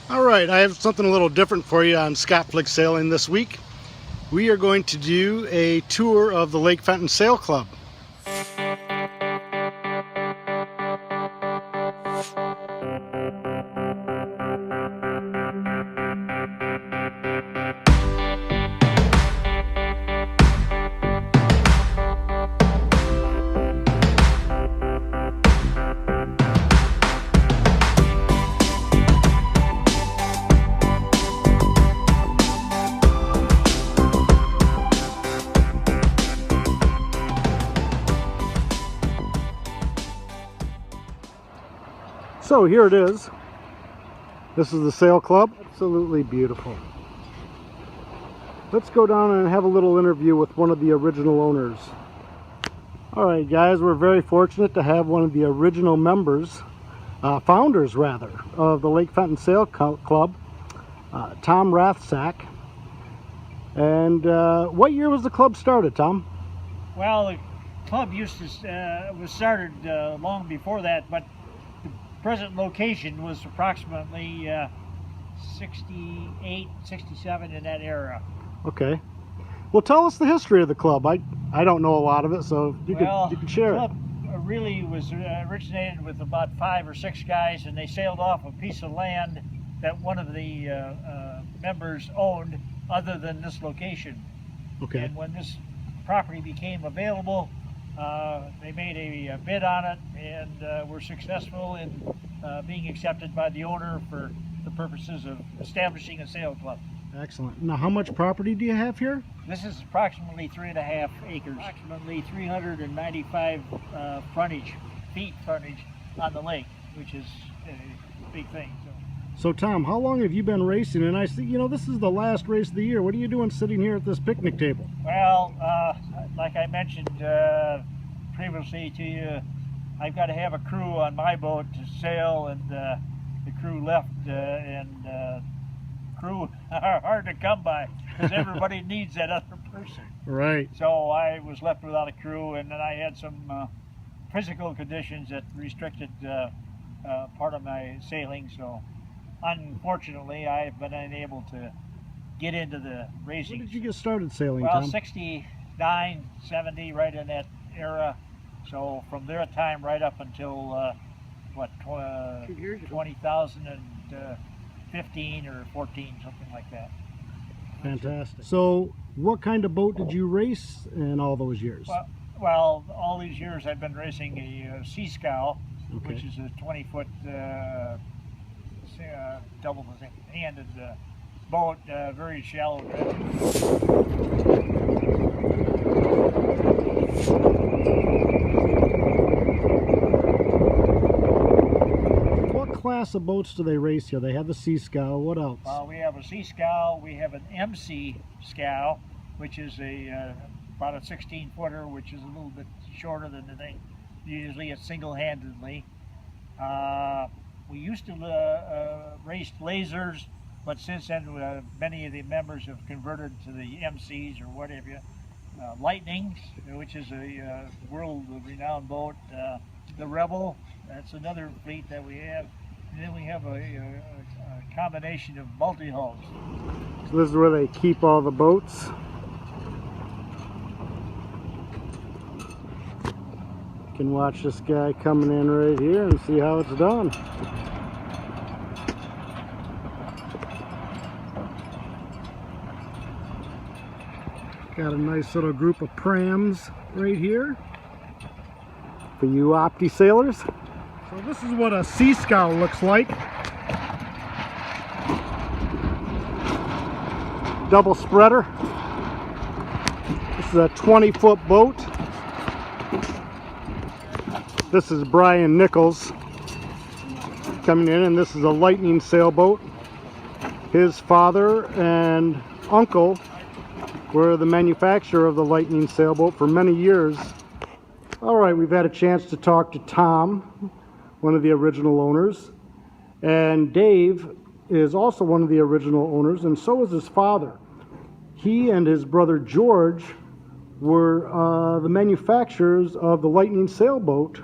All right, I have something a little different for you on Scott Flick Sailing this week. We are going to do a tour of the Lake Fenton Sail Club. So here it is. This is the sail club. Absolutely beautiful. Let's go down and have a little interview with one of the original owners. All right, guys, we're very fortunate to have one of the original members, founders rather, of the Lake Fenton Sail Club, Tom Rathsack. And what year was the club started, Tom? Well, the club was started long before that, but the present location was approximately 68, 67 in that era. Okay. Well, tell us the history of the club. I don't know a lot of it, so you could share the it. club really was originated with about 5 or 6 guys, and they sailed off a piece of land that one of the members owned other than this location. Okay. And when this property became available, they made a bid on it, and were successful in being accepted by the owner for the purposes of establishing a sail club. Excellent. Now, how much property do you have here? This is approximately 3.5 acres, approximately 395 feet frontage on the lake, which is a big thing. So, Tom, how long have you been racing? And I see, you know, this is the last race of the year. What are you doing sitting here at this picnic table? Well, like I mentioned previously to you, I've got to have a crew on my boat to sail, and the crew left, and crew are hard to come by because everybody needs that other person. Right. So I was left without a crew, and then I had some physical conditions that restricted part of my sailing. So unfortunately, I've been unable to get into the racing. When did you get started sailing, Well, Tom? 69, 70, right in that era. So from their time right up until 2015 or 14, something like that. Fantastic. So what kind of boat did you race in all those years? Well, all these years I've been racing a sea scow, Okay. which is a 20-foot double-handed boat, very shallow dredge. What class of boats do they race here? They have the sea scow. What else? Well, we have a sea scow. We have an MC scow, which is about a 16-footer, which is a little bit shorter than the thing. Usually it's single-handedly. We used to race lasers, but since then many of the members have converted to the MCs or whatever. Lightnings, which is a world-renowned boat. The Rebel, that's another fleet that we have. And then we have a combination of multi-hulls. So this is where they keep all the boats. You can watch this guy coming in right here and see how it's done. Got a nice little group of prams right here for you Opti sailors. So this is what a sea scow looks like. Double spreader. This is a 20-foot boat. This is Brian Nichols coming in, and this is a Lightning sailboat. His father and uncle were the manufacturer of the Lightning sailboat for many years. All right, we've had a chance to talk to Tom, one of the original owners, and Dave is also one of the original owners, and so is his father. He and his brother George were the manufacturers of the Lightning sailboat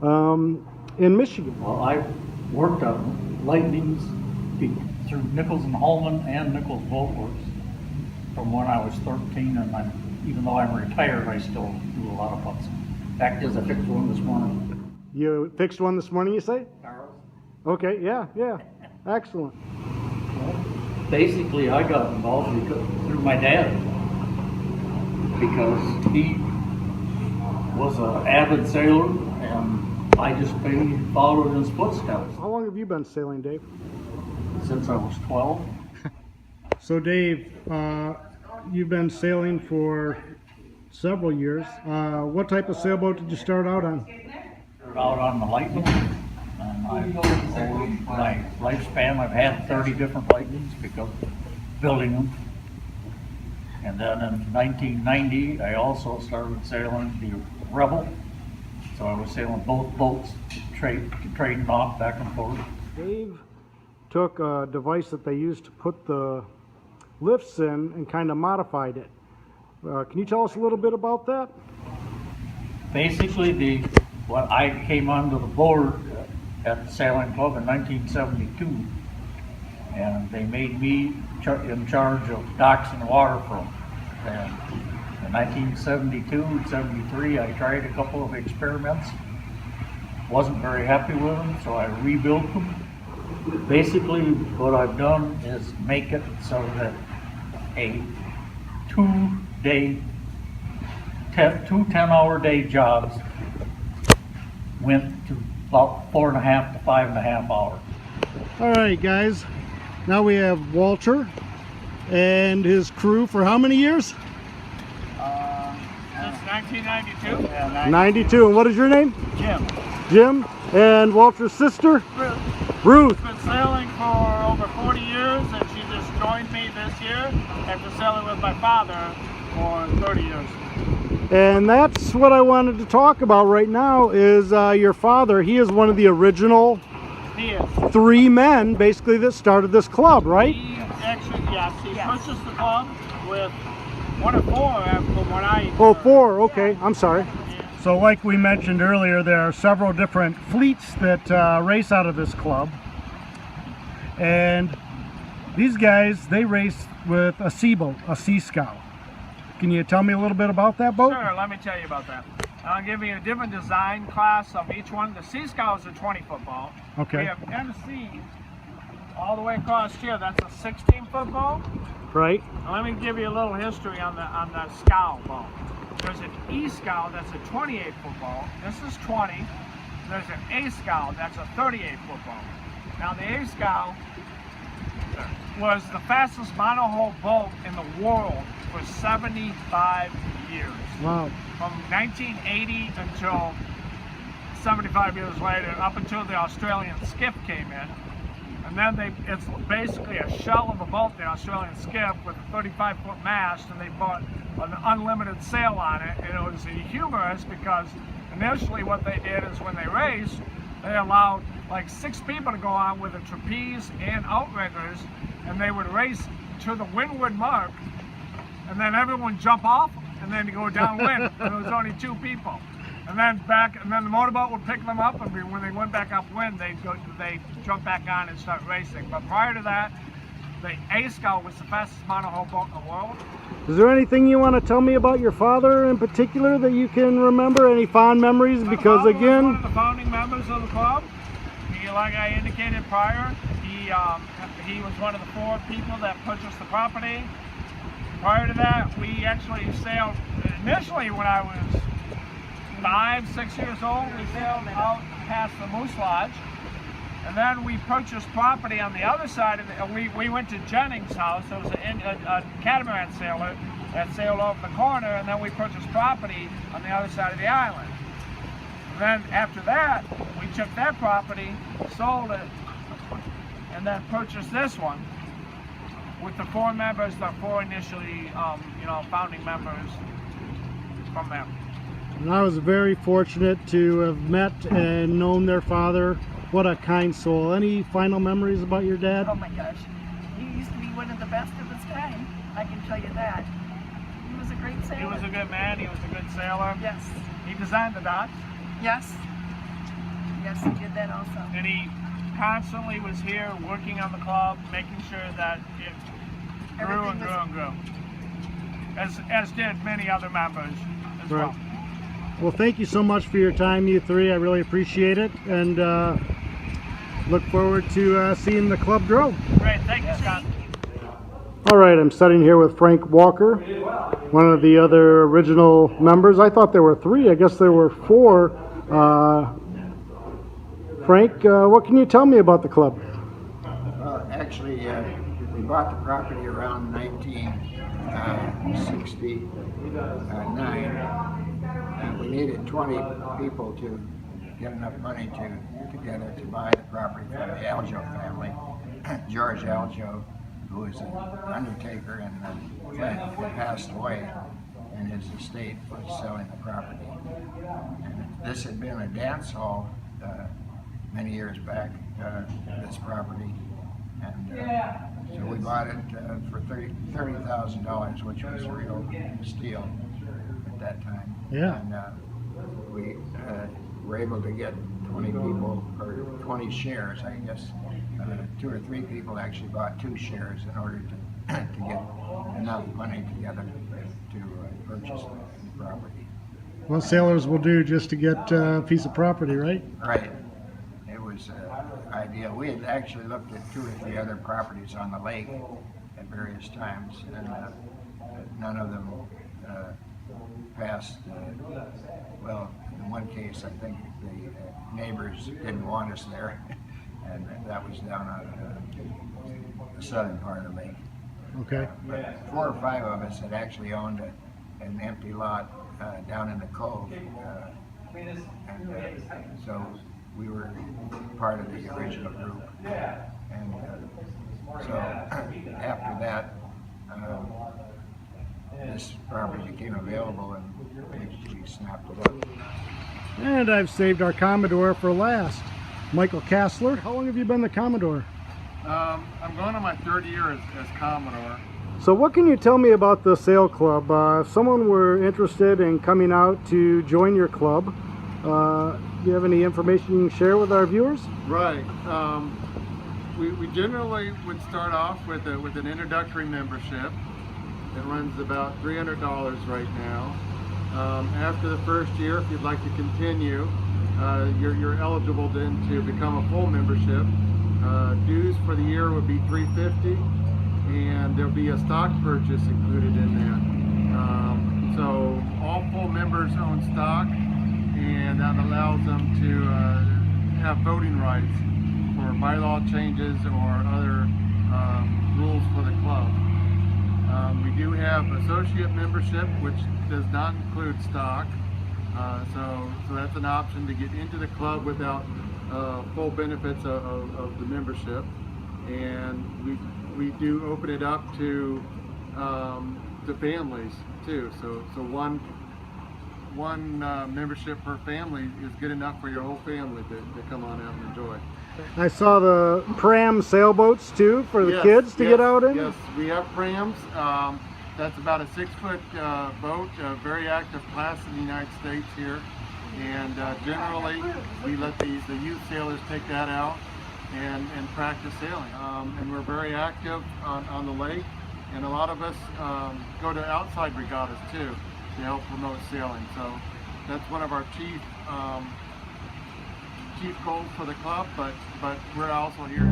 in Michigan. Well, I worked on Lightnings through Nichols and Holman and Nichols Boat Works from when I was 13, and even though I'm retired, I still do a lot of boats. In fact, is I fixed one this morning. You fixed one this morning, you say? Charles? Okay, yeah, excellent. Well, basically, I got involved through my dad because he was an avid sailor, and I just followed in his footsteps How long have you been sailing, Dave? since I was 12. So Dave, you've been sailing for several years. What type of sailboat did you start out on? Started out on the Lightning, and over my lifespan, I've had 30 different Lightnings because of building them. And then in 1990, I also started sailing the Rebel. So I was sailing both boats, trading off back and forth. Dave took a device that they used to put the lifts in and kind of modified it. Can you tell us a little bit about that? Basically, when I came onto the board at the Sailing Club in 1972, and they made me in charge of docks and waterfront. And in 1972 and 73, I tried a couple of experiments. Wasn't very happy with them, so I rebuilt them. Basically, what I've done is make it so that a two 10-hour day jobs went to about 4.5 to 5.5 hours. All right, guys. Now we have Walter and his crew for how many years? Since 1992. Yeah, 92. And what is your name? Jim. Jim. And Walter's sister? Ruth. Been sailing for over 40 years, and she just joined me this year after sailing with my father for 30 years. And that's what I wanted to talk about right now is your father. He is one of the original He is. 3 men, basically, that started this club, right? He actually, yes, he purchased the club with 1 of 4 from what I... Oh, 4, okay, I'm sorry. So like we mentioned earlier, there are several different fleets that race out of this club. And these guys, they race with a sea boat, a Sea Scow. Can you tell me a little bit about that boat? Sure, let me tell you about that. I'll give you a different design class of each one. The Sea Scow is a 20-foot boat. Okay. We have MC all the way across here. That's a 16-foot boat. Right. Now, let me give you a little history on the Scow boat. There's an E-Scow that's a 28-foot boat. This is 20. There's an A-Scow that's a 38-foot boat. Now the A-Scow was the fastest monohull boat in the world for 75 years. Wow. From 1980 until 75 years later, up until the Australian skiff came in. And then it's basically a shell of a boat, the Australian skiff, with a 35-foot mast, and they put an unlimited sail on it. And it was humorous because initially what they did is when they raced, they allowed like 6 people to go on with a trapeze and outriggers, and they would race to the windward mark, and then everyone jump off and then go downwind, and there was only 2 people. And then the motorboat would pick them up, and when they went back upwind, they'd jump back on and start racing. But prior to that, the A-Scow was the fastest monohull boat in the world. Is there anything you want to tell me about your father in particular that you can remember? Any fond memories? Because My father was again, one of the founding members of the club. He, like I indicated prior, he was one of the 4 people that purchased the property. Prior to that, we actually sailed, initially when I was 5, 6 years old, we sailed out past the Moose Lodge. And then we purchased property on the other side of we went to Jennings' house. There was a catamaran sailor that sailed over the corner, and then we purchased property on the other side of the island. And then after that, we took that property, sold it, and then purchased this one with the 4 members, the 4 initially, founding members from them. and I was very fortunate to have met and known their father. What a kind soul. Any final memories about your dad? Oh my gosh, he used to be one of the best of his time, I can tell you that. He was a great sailor. He was a good man, he was a good sailor. Yes. He designed the docks. Yes. Yes, he did that also. And he constantly was here working on the club, making sure that it grew and grew and grew. As did many other members as well. Well, thank you so much for your time, you three. I really appreciate it, and look forward to seeing the club grow. Great, thank you, Scott. All right, I'm sitting here with Frank Walker, one of the other original members. I thought there were three. I guess there were four. Frank, what can you tell me about the club? Actually, we bought the property around 1969. We needed 20 people to get enough money together to buy the property from the Aljo family. George Aljo, who was an undertaker in Flint, had passed away, and his estate was selling the property. And this had been a dance hall many years back, this property, and so we bought it for $30,000, which was a real steal at that time. Yeah. And we were able to get 20 people, or 20 shares, I guess. 2 or 3 people actually bought 2 shares in order to get enough money together to purchase the property. Well, sailors will do just to get a piece of property, right? Right. It was ideal. We had actually looked at 2 or 3 other properties on the lake at various times, and none of them passed. Well, in one case, I think the neighbors didn't want us there, and that was down on the southern part of the lake. Okay. But 4 or 5 of us had actually owned an empty lot down in the cove, and so we were part of the original group. And so after that, this property became available, and we snapped it up. And I've saved our Commodore for last. Michael Kassler, how long have you been the Commodore? I'm going on my 3rd year as Commodore. So what can you tell me about the sail club? If someone were interested in coming out to join your club, do you have any information you can share with our viewers? Right. We generally would start off with an introductory membership. It runs about $300 right now. After the first year, if you'd like to continue, you're eligible then to become a full membership. Dues for the year would be $350, and there'll be a stock purchase included in that. So all full members own stock, and that allows them to have voting rights for bylaw changes or other rules for the club. We do have associate membership, which does not include stock. So that's an option to get into the club without full benefits of the membership. And we do open it up to families too. So one membership per family is good enough for your whole family to come on out and enjoy. I saw the pram sailboats too for the kids to get out in. Yes, we have prams. That's about a 6-foot boat, a very active class in the United States here. And generally, we let the youth sailors take that out and practice sailing. And we're very active on the lake. And a lot of us go to outside regattas too to help promote sailing. So that's one of our chief goals for the club, but we're also here.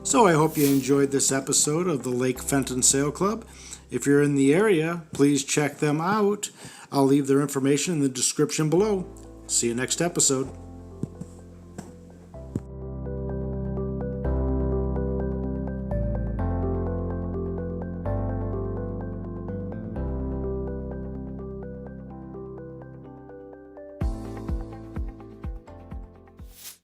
So I hope you enjoyed this episode of the Lake Fenton Sail Club. If you're in the area, please check them out. I'll leave their information in the description below. See you next episode.